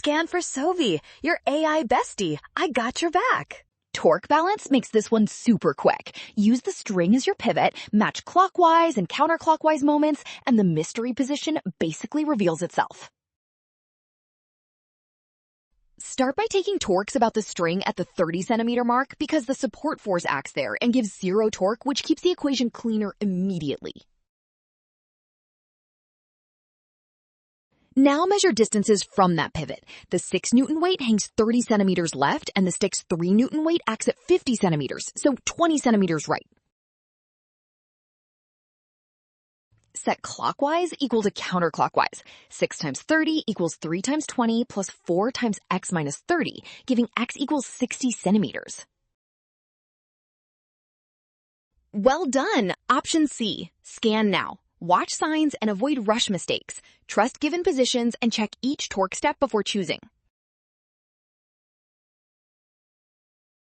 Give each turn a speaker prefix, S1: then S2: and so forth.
S1: Scan for Sovi, your AI bestie. I got your back.
S2: Torque balance makes this one super quick. Use the string as your pivot, match clockwise and counterclockwise moments, and the mystery position basically reveals itself. Start by taking torques about the string at the 30 centimeter mark because the support force acts there and gives zero torque, which keeps the equation cleaner immediately. Now measure distances from that pivot. The 6 Newton weight hangs 30 centimeters left and the stick's 3 Newton weight acts at 50 centimeters, so 20 centimeters right. Set clockwise equal to counterclockwise. 6 times 30 equals 3 times 20 plus 4 times x minus 30, giving x equals 60 centimeters. Well done! Option C. Scan now. Watch signs and avoid rush mistakes. Trust given positions and check each torque step before choosing.